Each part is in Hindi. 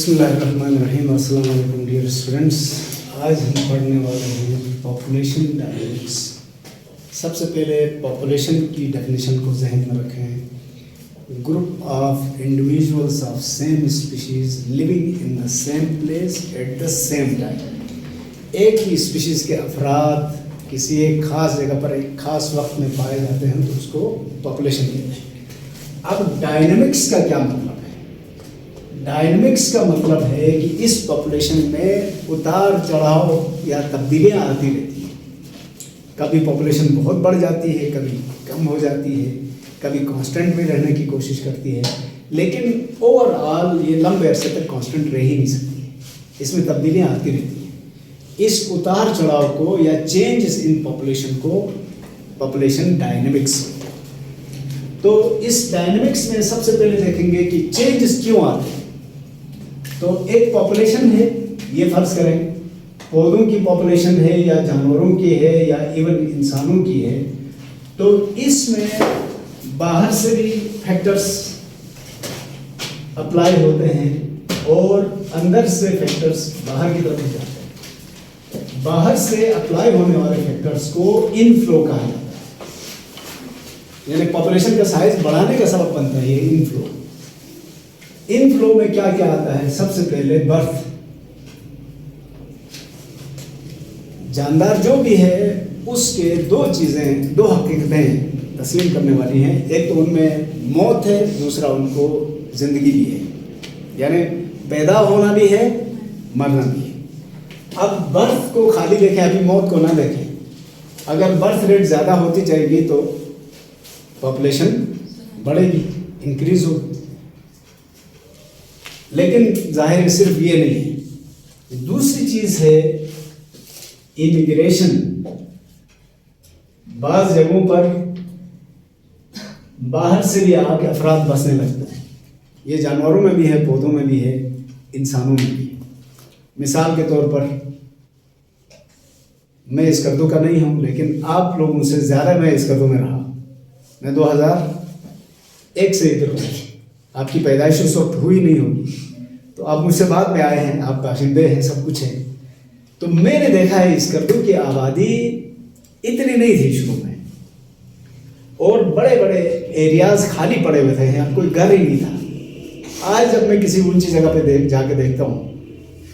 बिस्मिल्लाहिर्रहमानिर्रहीम। अस्सलाम वालेकुम डियर स्टूडेंट्स। आज हम पढ़ने वाले हैं पॉपुलेशन डायनेमिक्स। सबसे पहले पॉपुलेशन की डेफिनेशन को जहन में रखें। Group of individuals of same species living in the same place at the same time. एक ही स्पीशीज़ के अफराद किसी एक ख़ास जगह पर एक ख़ास वक्त में पाए जाते हैं तो उसको पॉपुलेशन कहते हैं। अब डायनेमिक्स का क्या मतलब है? डायनेमिक्स का मतलब है कि इस पॉपुलेशन में उतार चढ़ाव या तब्दीलियाँ आती रहती हैं। कभी पॉपुलेशन बहुत बढ़ जाती है, कभी कम हो जाती है, कभी कांस्टेंट में रहने की कोशिश करती है, लेकिन ओवरऑल ये लंबे अरसे तक कांस्टेंट रह ही नहीं सकती है। इसमें तब्दीलियाँ आती रहती हैं। इस उतार चढ़ाव को या चेंजेस इन पॉपुलेशन को पॉपुलेशन डायनेमिक्स। तो इस डायनेमिक्स में सबसे पहले देखेंगे कि चेंजेस क्यों आते हैं। तो एक पॉपुलेशन है, ये फर्ज करें पौधों की पॉपुलेशन है या जानवरों की है या इवन इंसानों की है, तो इसमें बाहर से भी फैक्टर्स अप्लाई होते हैं और अंदर से फैक्टर्स बाहर की तरफ जाते हैं। बाहर से अप्लाई होने वाले फैक्टर्स को इनफ्लो कहा जाता है, यानी पॉपुलेशन का साइज बढ़ाने का सबब बनता है ये इनफ्लो। इनफ्लो में क्या क्या आता है? सबसे पहले बर्थ। जानदार जो भी है उसके दो चीज़ें, दो हकीकतें तस्लीम करने वाली हैं। एक तो उनमें मौत है, दूसरा उनको ज़िंदगी भी है, यानी पैदा होना भी है, मरना भी है। अब बर्थ को खाली देखें, अभी मौत को ना देखें। अगर बर्थ रेट ज़्यादा होती जाएगी तो पॉपुलेशन बढ़ेगी, इंक्रीज होगी। लेकिन जाहिर सिर्फ ये नहीं है, दूसरी चीज़ है इमिग्रेशन। बाज़ जगहों पर बाहर से भी आके अफराद बसने लगते हैं। ये जानवरों में भी है, पौधों में भी है, इंसानों में भी है। मिसाल के तौर पर मैं इस कर्दू का नहीं हूँ, लेकिन आप लोगों से ज़्यादा मैं इस कर्दू में रहा। मैं 2001 से इधर हूँ। आपकी पैदाइश उस वक्त हुई नहीं होगी, तो आप मुझसे बाद में आए हैं, आप बाशिंदे हैं, सब कुछ है। तो मैंने देखा है इस कर्दू की आबादी इतनी नहीं थी शुरू में, और बड़े बड़े एरियाज खाली पड़े हुए थे, यहाँ कोई घर ही नहीं था। आज जब मैं किसी ऊंची जगह पे जाके देखता हूँ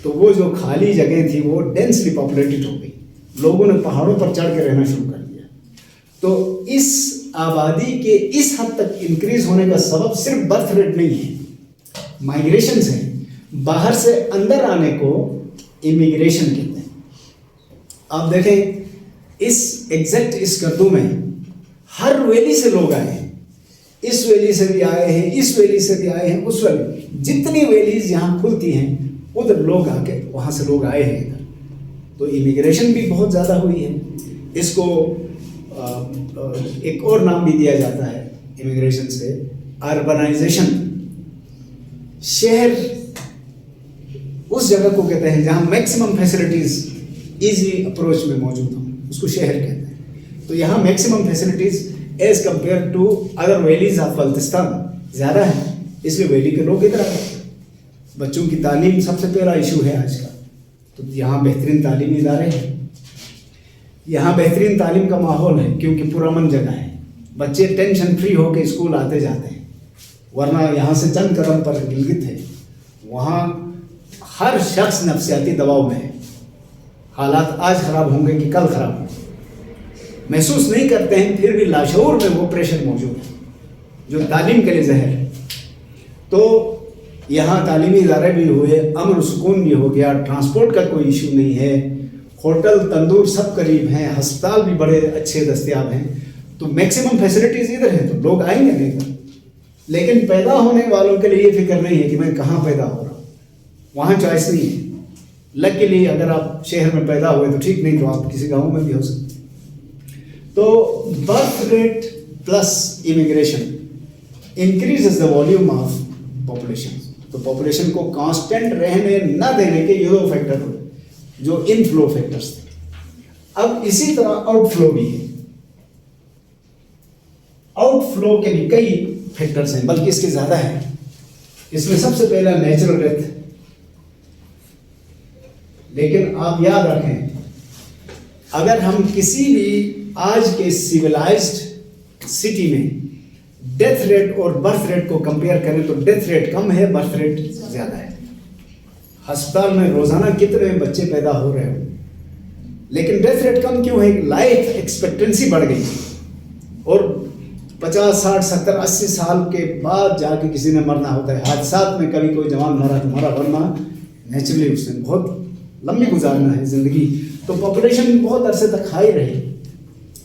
तो वो जो खाली जगह थी वो डेंसली पॉपुलेटेड हो गई। लोगों ने पहाड़ों पर चढ़ के रहना शुरू कर दिया। तो इस आबादी के इस हद तक इंक्रीज होने का सबब सिर्फ बर्थ रेट नहीं है, माइग्रेशन है। बाहर से अंदर आने को इमिग्रेशन कहते हैं। आप देखें इस कर्दू में हर वैली से लोग आए हैं। इस वैली से भी आए हैं, इस वैली से भी आए हैं, उस वैली, जितनी वैलीज यहाँ खुलती हैं उधर लोग आके वहाँ से लोग आए हैं इधर। तो इमिग्रेशन भी बहुत ज़्यादा हुई है। इसको एक और नाम भी दिया जाता है इमिग्रेशन से, अर्बनाइजेशन। शहर उस जगह को कहते हैं जहाँ मैक्सिमम फैसिलिटीज़ इजी अप्रोच में मौजूद हों, उसको शहर कहते हैं। तो यहाँ maximum facilities as compare to other valleys of Baltistan ज़्यादा है, इसलिए वैली के लोग इधर आते हैं। बच्चों की तालीम सबसे पहला इशू है आज का, तो यहाँ बेहतरीन तालीमी इदारे हैं, यहाँ बेहतरीन तालीम का माहौल है क्योंकि पुरअमन जगह है। बच्चे टेंशन फ्री होकर स्कूल आते जाते हैं, वरना यहाँ से चंद कदम पर गिलगित है, वहाँ हर शख्स नफ्सियाती दबाव में है। हालात आज ख़राब होंगे कि कल ख़राब होंगे महसूस नहीं करते हैं, फिर भी लाशऊर में वो प्रेशर मौजूद है जो तालीम के लिए जहर है। तो यहाँ तालीमी इदारे भी हुए, अमन सुकून भी हो गया, ट्रांसपोर्ट का कोई इशू नहीं है, होटल तंदूर सब करीब हैं, अस्पताल भी बड़े अच्छे दस्तयाब हैं। तो मैक्सिमम फैसिलिटीज़ इधर हैं, तो लोग आएंगे नहीं इधर। लेकिन पैदा होने वालों के लिए ये फिक्र नहीं है कि मैं कहाँ पैदा हो रहा हूँ, वहाँ चॉइस नहीं है। लकीली अगर आप शहर में पैदा हुए तो ठीक, नहीं तो आप किसी गाँव में भी हो सकते। तो birth rate plus immigration increases the volume of population. तो पॉपुलेशन को कांस्टेंट रहने न देने के ये दो फैक्टर हुए जो इनफ्लो फैक्टर्स थे। अब इसी तरह आउटफ्लो भी है। आउटफ्लो के भी कई फैक्टर्स हैं, बल्कि इसके ज़्यादा हैं। इसमें सबसे पहला नेचुरल डेथ, लेकिन आप याद रखें, अगर हम किसी भी आज के सिविलाइज्ड सिटी में डेथ रेट और बर्थ रेट को कंपेयर करें तो डेथ रेट कम है, बर्थ रेट ज़्यादा है। अस्पताल में रोज़ाना कितने बच्चे पैदा हो रहे हो, लेकिन डेथ रेट कम क्यों है? लाइफ एक्सपेक्टेंसी बढ़ गई और 50, 60, 70, 80 साल के बाद जाके किसी ने मरना होता है। हादसात में कभी कोई जवान मरा तो मरा, वरना नेचुरली उसने बहुत लंबी गुजारना है ज़िंदगी। तो पॉपुलेशन बहुत अरसे तक हाई रही,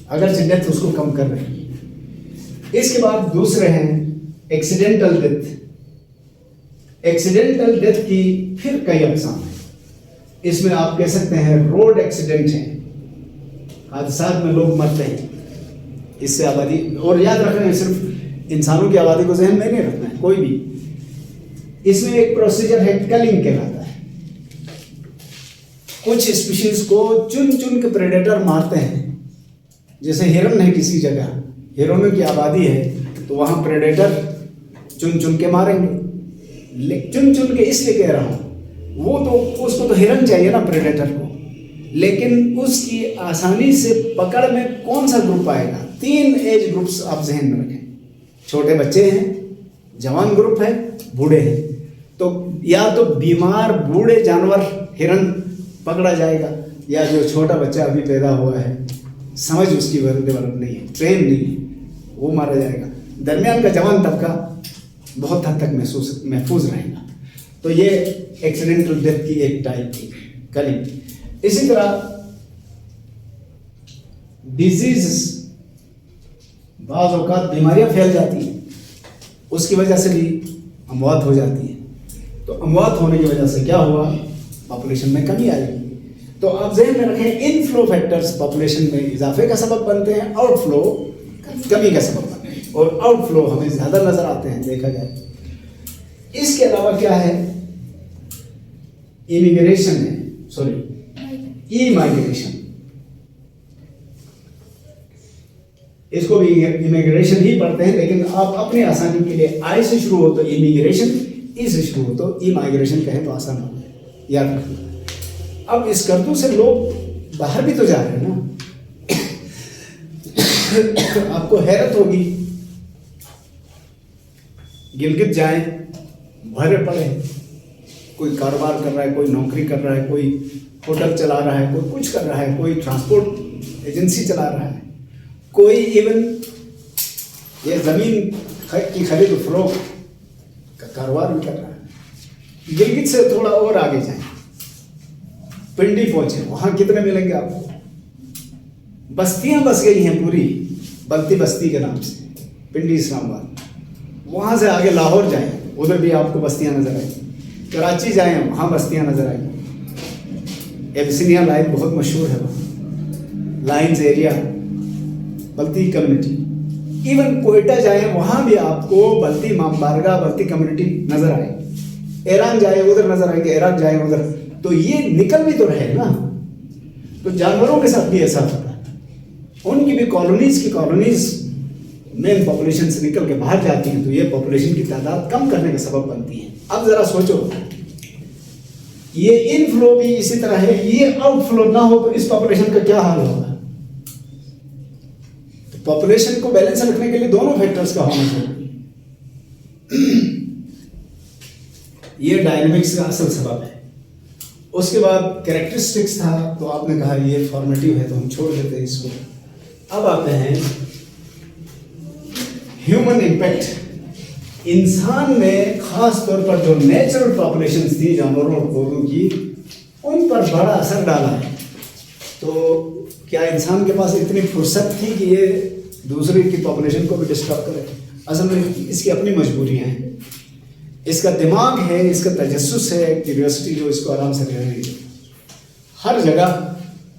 अगर डेथ उसको कम कर रही है। इसके बाद दूसरे हैं एक्सीडेंटल डेथ। एक्सीडेंटल डेथ की फिर कई अक़साम हैं। इसमें आप कह सकते हैं रोड एक्सीडेंट हैं, हादसात में लोग मरते हैं, इससे आबादी, और याद रखना है सिर्फ इंसानों की आबादी को जहन में नहीं रखना है कोई भी। इसमें एक प्रोसीजर है, कलिंग कहलाता है। कुछ स्पीशीज को चुन चुन के प्रेडेटर मारते हैं, जैसे हिरन है, किसी जगह हिरनों की आबादी है तो वहां प्रेडेटर चुन चुन के मारेंगे। चुन चुन के इसलिए कह रहा हूं, वो तो उसको तो हिरन चाहिए ना प्रेडेटर को, लेकिन उसकी आसानी से पकड़ में कौन सा ग्रुप आएगा? 3 एज ग्रुप्स आप जहन में रखें। छोटे बच्चे हैं, जवान ग्रुप है, बूढ़े हैं। तो या तो बीमार बूढ़े जानवर हिरन पकड़ा जाएगा, या जो छोटा बच्चा अभी पैदा हुआ है, समझ उसकी डेवलप नहीं है, ट्रेन नहीं है, वो मारा जाएगा। दरमियान का जवान तबका बहुत हद तक महफूज रहेगा। तो ये एक्सीडेंटल डेथ की एक टाइप थी कलिंग। इसी तरह डिजीज, बाज़ औक़ात बीमारियां फैल जाती हैं, उसकी वजह से भी अमवात हो जाती है। तो अमवात होने की वजह से क्या हुआ? पॉपुलेशन में कमी आएगी। तो आप जहन में रखें, इनफ्लो फैक्टर्स पॉपुलेशन में इजाफे का सबब बनते हैं, आउटफ्लो कमी का सबब बनते हैं, और आउटफ्लो हमें ज़्यादा नज़र आते हैं देखा जाए। इसके अलावा क्या है? इमिग्रेशन है, सॉरी ई माइग्रेशन। इसको भी इमिग्रेशन ही पढ़ते हैं, लेकिन आप अपनी आसानी के लिए आई से शुरू हो तो इमिग्रेशन, ई से शुरू हो तो ई माइग्रेशन कहें तो आसान हो, याद रखना। अब इस करतू से लोग बाहर भी तो जा रहे हैं ना। आपको हैरत होगी, गिलगित जाए, भरे पड़े, कोई कारोबार कर रहा है, कोई नौकरी कर रहा है, कोई होटल चला रहा है, कोई कुछ कर रहा है, कोई ट्रांसपोर्ट एजेंसी चला रहा है, कोई इवन ये ज़मीन की खरीद फरोख्त का कारोबार भी कर रहा है। गिलगित से थोड़ा और आगे जाएं, पिंडी पहुंचे, वहां कितने मिलेंगे आपको? बस्तियां बस गई हैं पूरी, बल्ती बस्ती के नाम से, पिंडी इस्लामाबाद। वहां से आगे लाहौर जाएं, उधर भी आपको बस्तियां नजर आएंगी। कराची जाएं, वहां बस्तियां नजर आएंगी। एबिसिनिया लाइन बहुत मशहूर है, वहाँ lines area, Balti community. Even Quetta जाएं, वहां भी आपको बल्ती मामबारगा, बल्ती कम्युनिटी नजर आएगी। ईरान जाए उधर नजर आएंगे, इराक जाए उधर। तो ये निकल भी तो रहे ना। तो जानवरों के साथ भी ऐसा होता है, उनकी भी कॉलोनीज मेन पॉपुलेशन से निकल के बाहर जाती हैं, तो ये पॉपुलेशन की तादाद कम करने का सबब बनती है। अब जरा सोचो, ये इनफ्लो भी इसी तरह है, ये आउटफ्लो ना हो तो इस पॉपुलेशन का क्या हाल होगा? तो पॉपुलेशन को बैलेंस रखने के लिए दोनों फैक्टर्स का होना चाहिए। ये डायनेमिक्स का असल सबब है। उसके बाद कैरेक्टरिस्टिक्स था, तो आपने कहा ये फॉर्मेटिव है तो हम छोड़ देते हैं इसको। अब आते हैं ह्यूमन इम्पैक्ट। इंसान ने खास तौर पर जो नेचुरल पॉपुलेशन थी जानवरों और पौधों की, उन पर बड़ा असर डाला है। तो क्या इंसान के पास इतनी फुर्सत थी कि ये दूसरे की पॉपुलेशन को भी डिस्टर्ब करे? असल में इसकी अपनी मजबूरियां हैं, इसका दिमाग है, इसका तजस्सुस है, क्यूरियोसिटी जो इसको आराम से रह रही है। हर जगह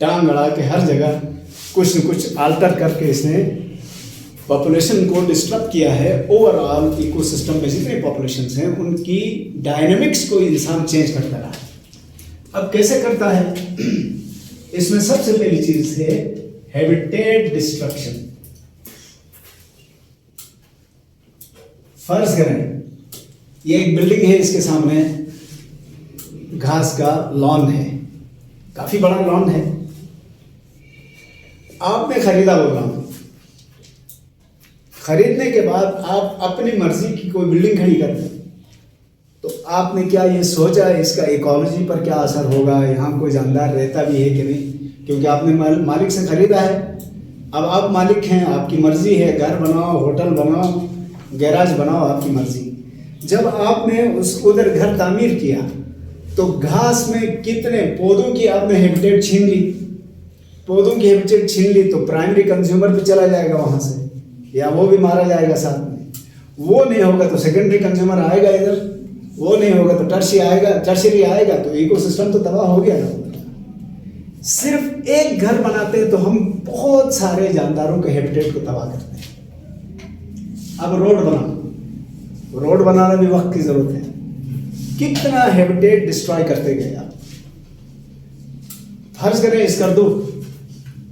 टांग अड़ा के, हर जगह कुछ न कुछ आल्टर करके इसने पॉपुलेशन को डिस्टर्ब किया है। ओवरऑल इकोसिस्टम में जितनी पॉपुलेशंस हैं उनकी डायनेमिक्स को इंसान चेंज करता रहा है। अब कैसे करता है? इसमें सबसे पहली चीज है हैबिटेट डिस्ट्रक्शन। फर्ज करें ये एक बिल्डिंग है, इसके सामने घास का लॉन है, काफ़ी बड़ा लोन है, आपने खरीदा वो लोन। खरीदने के बाद आप अपनी मर्जी की कोई बिल्डिंग खड़ी कर दें, तो आपने क्या ये सोचा इसका इकोलॉजी पर क्या असर होगा, यहाँ कोई जानदार रहता भी है कि नहीं? क्योंकि आपने मालिक से खरीदा है, अब आप मालिक हैं, आपकी मर्जी है, घर बनाओ, होटल बनाओ, गैराज बनाओ, आपकी मर्जी। जब आपने उधर घर तामीर किया तो घास में कितने पौधों की आपने हैबिटेट छीन ली, पौधों की हैबिटेट छीन ली तो प्राइमरी कंज्यूमर भी चला जाएगा वहाँ से, या वो भी मारा जाएगा साथ में। वो नहीं होगा तो सेकेंडरी कंज्यूमर आएगा इधर, वो नहीं होगा तो टर्शियरी आएगा, तो इकोसिस्टम तो तबाह हो गया ना। सिर्फ एक घर बनाते हैं तो हम बहुत सारे जानदारों के हैबिटेट को तबाह करते हैं। अब रोड बनाना भी वक्त की जरूरत है, कितना हैबिटेट डिस्ट्रॉय करते गए आप। फर्ज करें इस स्कर्दू,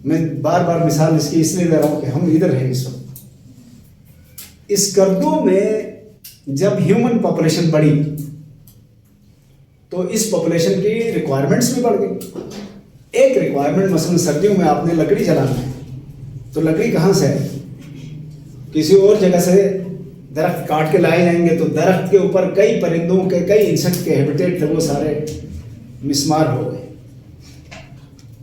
मैं बार बार मिसाल इसकी इसलिए दे रहा हूं कि हम इधर हैं इस वक्त। इस स्कर्दू में जब ह्यूमन पॉपुलेशन बढ़ी तो इस पॉपुलेशन की रिक्वायरमेंट्स भी बढ़ गई। एक रिक्वायरमेंट मसलन सर्दियों में आपने लकड़ी जलाना है, तो लकड़ी कहाँ से है? किसी और जगह से दरख्त काट के लाए जाएंगे, तो दरख्त के ऊपर कई परिंदों के, कई इंसेक्ट के हैबिटेट थे, वो सारे मिसमार हो गए।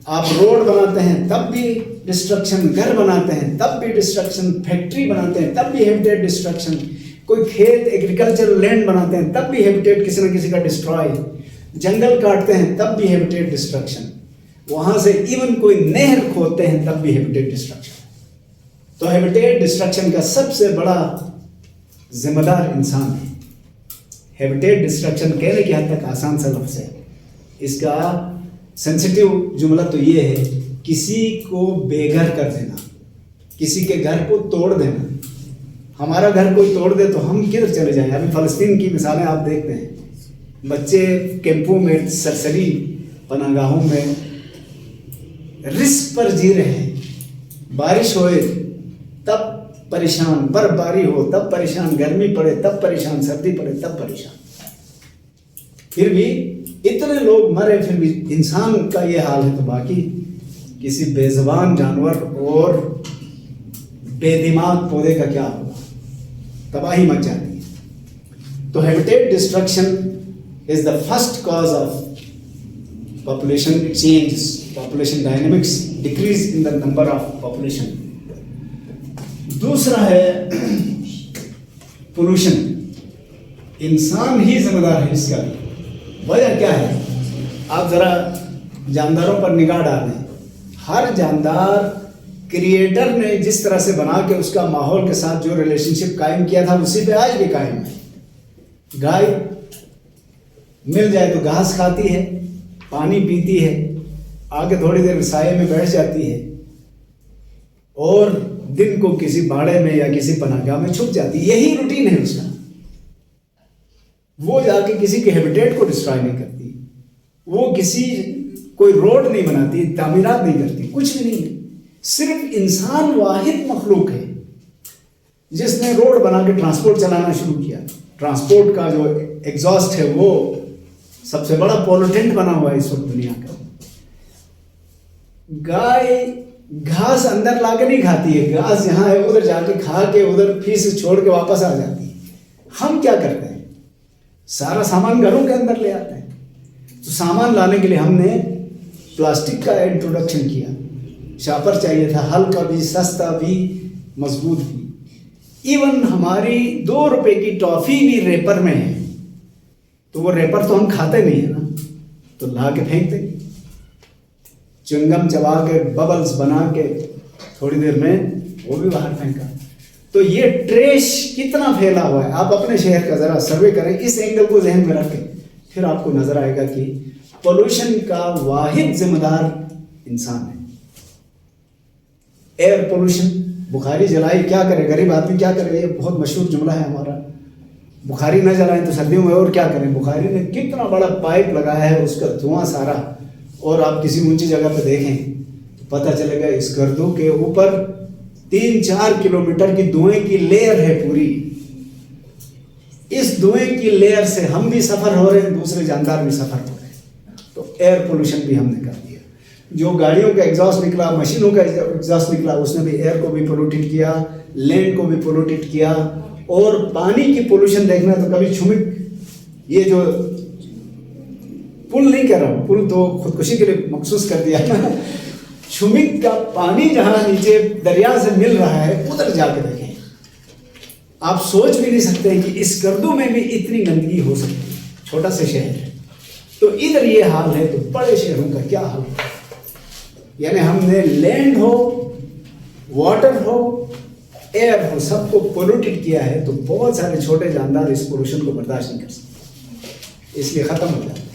आप रोड बनाते हैं तब भी डिस्ट्रक्शन, घर बनाते हैं तब भी डिस्ट्रक्शन, फैक्ट्री बनाते हैं तब भी हैबिटेट डिस्ट्रक्शन, कोई खेत एग्रीकल्चर लैंड बनाते हैं तब भी हैबिटेट किसी न किसी का डिस्ट्रॉय, जंगल काटते हैं तब भी हैबिटेट डिस्ट्रक्शन, वहां से इवन कोई नहर खोदते हैं तब भी हैबिटेट डिस्ट्रक्शन। तो हैबिटेट डिस्ट्रक्शन का सबसे बड़ा जिम्मेदार इंसान है। हैबिटेट डिस्ट्रक्शन कहने की हद तक आसान सा लफ्ज़ है, इसका सेंसिटिव जुमला तो ये है किसी को बेघर कर देना, किसी के घर को तोड़ देना। हमारा घर कोई तोड़ दे तो हम किधर चले जाएं? अभी फ़लस्तीन की मिसालें आप देखते हैं, बच्चे कैंपों में, सरसरी पनागाहों में रिस्क पर जी रहे हैं। बारिश होए तब परेशान, बर्फबारी हो तब परेशान, गर्मी पड़े तब परेशान, सर्दी पड़े तब परेशान। फिर भी इतने लोग मरे, फिर भी इंसान का ये हाल है, तो बाकी किसी बेज़बान जानवर और बेदिमाग पौधे का क्या होगा? तबाही मच जाती है। तो habitat destruction is the first cause of population changes, population dynamics, decrease in the number of population. दूसरा है पोल्यूशन, इंसान ही जिम्मेदार है इसका भी। वजह क्या है? आप जरा जानदारों पर निगाह डालें, हर जानदार क्रिएटर ने जिस तरह से बना के उसका माहौल के साथ जो रिलेशनशिप कायम किया था उसी पे आज भी कायम है। गाय मिल जाए तो घास खाती है, पानी पीती है, आगे थोड़ी देर साये में बैठ जाती है और दिन को किसी बाड़े में या किसी पनाहगाह में छुप जाती है। यही रूटीन है उसका। वो जाके किसी के हैबिटेट को डिस्ट्रॉय नहीं करती, वो किसी कोई रोड नहीं बनाती, तामीरात नहीं करती, कुछ भी नहीं है। सिर्फ इंसान वाहिद मखलूक है जिसने रोड बना के ट्रांसपोर्ट चलाना शुरू किया। ट्रांसपोर्ट का जो एग्जॉस्ट है वो सबसे बड़ा पोल्यूटेंट बना हुआ है इस वक्त दुनिया का। गाय घास अंदर लाके नहीं खाती है, घास यहाँ है उधर जाके खा के उधर फिर से छोड़ के वापस आ जाती है। हम क्या करते हैं? सारा सामान घरों के अंदर ले आते हैं। तो सामान लाने के लिए हमने प्लास्टिक का इंट्रोडक्शन किया। शापर चाहिए था, हल्का भी, सस्ता भी, मजबूत भी। इवन हमारी 2 रुपए की टॉफी भी रेपर में है, तो वो रेपर तो हम खाते नहीं है ना, तो ला के फेंक देंगे। च्युइंगम चबा के बबल्स बना के थोड़ी देर में वो भी बाहर फेंका। तो ये ट्रेश कितना फैला हुआ है। आप अपने शहर का जरा सर्वे करें, इस एंगल को जहन में रखें, फिर आपको नजर आएगा कि पोल्यूशन का वाहिद जिम्मेदार इंसान है। एयर पोल्यूशन, बुखारी जलाई क्या करे, गरीब आदमी क्या करे, ये बहुत मशहूर जुमला है हमारा। बुखारी न जलाएं तो सर्दियों में और क्या करें? बुखारी ने कितना बड़ा पाइप लगाया है, उसका धुआं सारा, और आप किसी ऊंची जगह पे देखें तो पता चलेगा इस गर्दों के ऊपर 3-4 किलोमीटर की धुएं की लेयर है पूरी। इस धुएं की लेयर से हम भी सफर हो रहे हैं, दूसरे जानदार भी सफर हो रहे हैं। तो एयर पोल्यूशन भी हमने कर दिया। जो गाड़ियों का एग्जॉस्ट निकला, मशीनों का एग्जॉस्ट निकला, उसने भी एयर को भी पोल्यूटेड किया, लैंड को भी पोल्यूटेड किया। और पानी की पोल्यूशन देखना तो कभी छुमिक, ये जो पुल नहीं कर रहा हूँ, पुल तो खुदकुशी के लिए मखसूस कर दिया ना, छुमिक का पानी जहाँ नीचे दरिया से मिल रहा है उधर जाके देखें, आप सोच भी नहीं सकते हैं कि इस गर्दों में भी इतनी गंदगी हो सकती है। छोटा सा शहर है तो इधर ये हाल है, तो बड़े शहरों का क्या हाल है। यानी हमने लैंड हो, वाटर हो, एयर हो, सबको पोल्यूटेड किया है। तो बहुत सारे छोटे जानदार इस पोल्यूशन को बर्दाश्त नहीं कर सकते, इसलिए खत्म हो जाते हैं।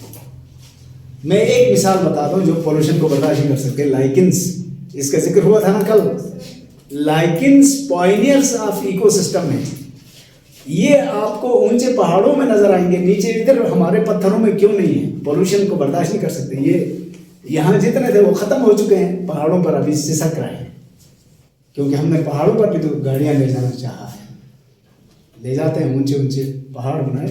मैं एक मिसाल बता दूं जो पोल्यूशन को बर्दाश्त नहीं कर सकते, लाइकिन्स। इसका जिक्र हुआ था ना कल। लाइकिन्स पॉइनियर्स ऑफ इकोसिस्टम है। ये आपको ऊंचे पहाड़ों में नजर आएंगे, नीचे इधर हमारे पत्थरों में क्यों नहीं है। पोल्यूशन को बर्दाश्त नहीं कर सकते। ये यहाँ जितने थे वो खत्म हो चुके हैं, पहाड़ों पर अभी सिसक रहे हैं, क्योंकि हमने पहाड़ों पर भी तो गाड़ियां ले जाना चाहा है। ले जाते हैं, ऊंचे ऊंचे पहाड़ बनाए,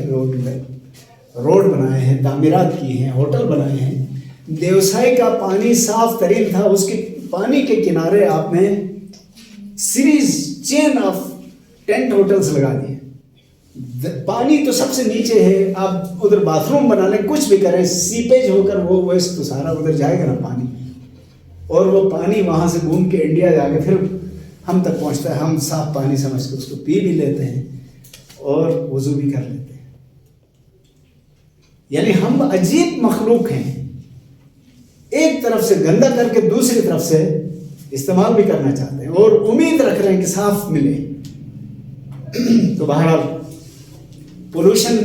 रोड बनाए हैं, तामीरात की हैं, होटल बनाए हैं। देवसाई का पानी साफ तरीन था, उसके पानी के किनारे आपने series chain of tent hotels लगा दिए। पानी तो सबसे नीचे है, आप उधर बाथरूम बना लें, कुछ भी करें, सीपेज होकर वो वेस्ट तो सारा उधर जाएगा ना पानी। और वो पानी वहाँ से घूम के इंडिया जाके फिर हम तक पहुँचता है। हम साफ पानी समझ के उसको पी भी लेते हैं और वजू भी कर लेते हैं। यानी हम अजीब मखलूक हैं, एक तरफ से गंदा करके दूसरी तरफ से इस्तेमाल भी करना चाहते हैं और उम्मीद रख रहे हैं कि साफ मिले। तो बहरहाल पोल्यूशन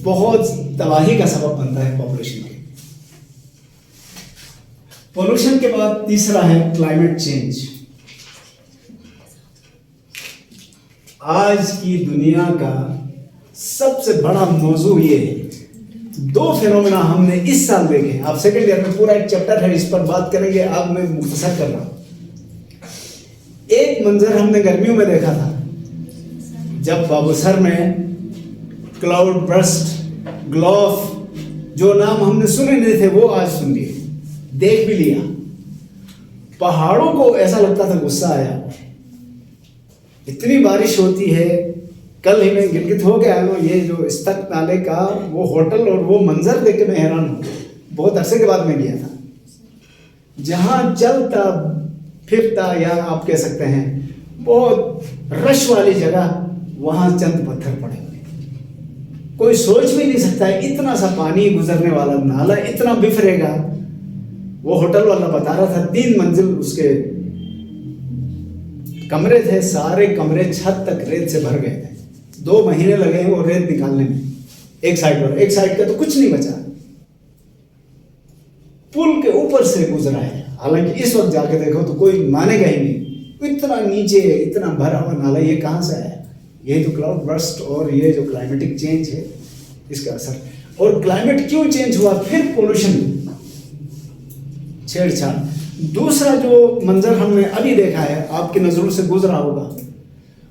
बहुत तबाही का सबब बनता है पॉपुलेशन के। पोल्यूशन के बाद तीसरा है क्लाइमेट चेंज। आज की दुनिया का सबसे बड़ा मौजू ये है। दो फिनोमेना हमने इस साल देखे। आप सेकेंड ईयर में पूरा एक चैप्टर है, इस पर बात करेंगे, अब मैं मुख्तसर कर रहा हूं। एक मंजर हमने गर्मियों में देखा था, जब बाबूसर में क्लाउड बर्स्ट, ग्लोफ, जो नाम हमने सुने नहीं थे वो आज सुन लिए, देख भी लिया। पहाड़ों को ऐसा लगता था गुस्सा आया, इतनी बारिश होती है। कल ही मैं गिलगित हो गया हूँ, ये जो इस्तक नाले का वो होटल और वो मंजर देख के मैं हैरान हूँ। बहुत अरसे के बाद मैं गया था, जहाँ चलता फिरता, या आप कह सकते हैं बहुत रश वाली जगह, वहाँ चंद पत्थर पड़े हुए। कोई सोच भी नहीं सकता है इतना सा पानी गुजरने वाला नाला इतना बिफरेगा। वो होटल वाला बता रहा था 3 मंजिल उसके कमरे थे, सारे कमरे छत तक रेत से भर गए थे। 2 महीने लगे हैं वो रेत निकालने में। एक साइड पर, एक साइड का तो कुछ नहीं बचा, पुल के ऊपर से गुजरा है। हालांकि इस वक्त जाके देखो तो कोई मानेगा ही नहीं, इतना नीचे इतना भरा हुआ नाला ये कहां से आया। ये तो क्लाउड बर्स्ट और ये जो क्लाइमेटिक चेंज है इसका असर। और क्लाइमेट क्यों चेंज हुआ, फिर पोल्यूशन, छेड़छाड़। दूसरा जो मंजर हमने अभी देखा है, आपकी नजरों से गुजरा होगा,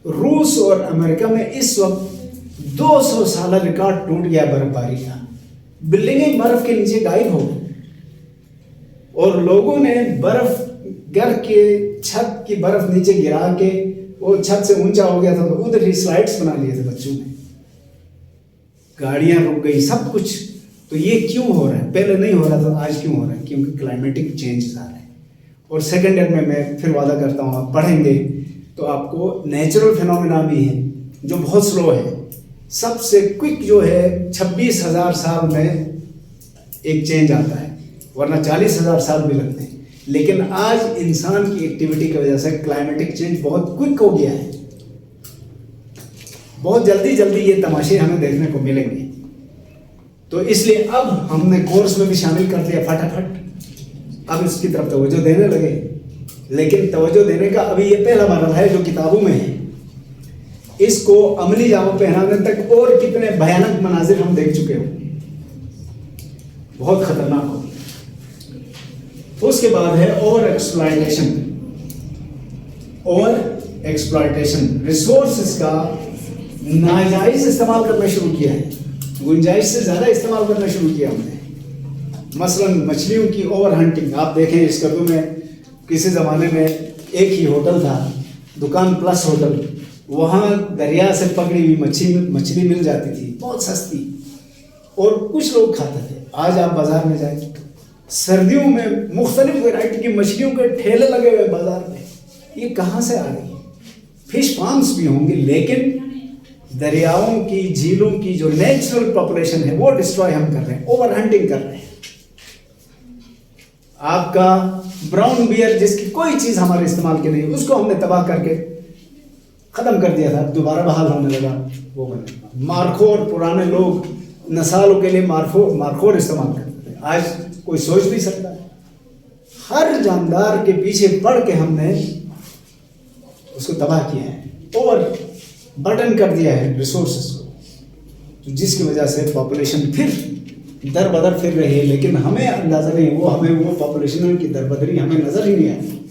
रूस और अमेरिका में इस वक्त 200 साल रिकॉर्ड टूट गया बर्फबारी का। बिल्डिंगें बर्फ के नीचे गायब हो गई और लोगों ने बर्फ, घर के छत की बर्फ नीचे गिरा के, वो छत से ऊंचा हो गया था तो उधर ही स्लाइड्स बना लिए थे बच्चों ने। गाड़ियां रुक गई, सब कुछ। तो ये क्यों हो रहा है, पहले नहीं हो रहा था, आज क्यों हो रहा है? क्योंकि क्लाइमेटिक चेंजेस आ रहे हैं। और सेकेंड ईयर में मैं फिर वादा करता हूँ आप पढ़ेंगे तो आपको नेचुरल फिनोमेना भी है जो बहुत स्लो है। सबसे क्विक जो है 26,000 साल में एक चेंज आता है, वरना 40,000 साल भी लगते हैं। लेकिन आज इंसान की एक्टिविटी की वजह से क्लाइमेटिक चेंज बहुत क्विक हो गया है। बहुत जल्दी जल्दी ये तमाशे हमें देखने को मिलेंगे। तो इसलिए अब हमने कोर्स में भी शामिल कर दिया फटाफट। अब इसकी तरफ तवज्जो देने लगे, लेकिन तवज्जो देने का अभी ये पहला मरहला है जो किताबों में है। इसको अमली जामा पहनाने तक और कितने भयानक मनाजिर हम देख चुके हो, बहुत खतरनाक हो। उसके बाद है over exploitation. Over exploitation, resources का नाजायज इस्तेमाल करना शुरू किया है, गुंजाइश से ज्यादा इस्तेमाल करना शुरू किया हमने। मसलन मछलियों की ओवर हंटिंग। आप देखें इस कद्दू में किसी ज़माने में एक ही होटल था, दुकान प्लस होटल, वहाँ दरिया से पकड़ी हुई मछली मिल जाती थी बहुत सस्ती, और कुछ लोग खाते थे। आज आप बाज़ार में जाए, सर्दियों में मुख्तलिफ वैरायटी की मछलियों के ठेले लगे हुए बाज़ार में। ये कहाँ से आ रही है? फिश फार्म्स भी होंगे, लेकिन दरियाओं की, झीलों की जो नेचुरल पॉपुलेशन है वो डिस्ट्रॉय हम कर रहे हैं, ओवर हंटिंग कर रहे हैं। आपका ब्राउन बियर जिसकी कोई चीज़ हमारे इस्तेमाल की नहीं, उसको हमने तबाह करके ख़त्म कर दिया था, दोबारा बहाल होने लगा वो बने। मारखोर, पुराने लोग नस्लों के लिए मारखोर इस्तेमाल करते थे, आज कोई सोच नहीं सकता। हर जानदार के पीछे पड़ के हमने उसको तबाह किया है, ओवर बर्डन कर दिया है रिसोर्सेस को, तो जिसकी वजह से पॉपुलेशन फिर दर बदर फिर रही है। लेकिन हमें अंदाज़ा नहीं, वो हमें वो पॉपुलेशन की दरबदरी हमें नज़र ही नहीं आती।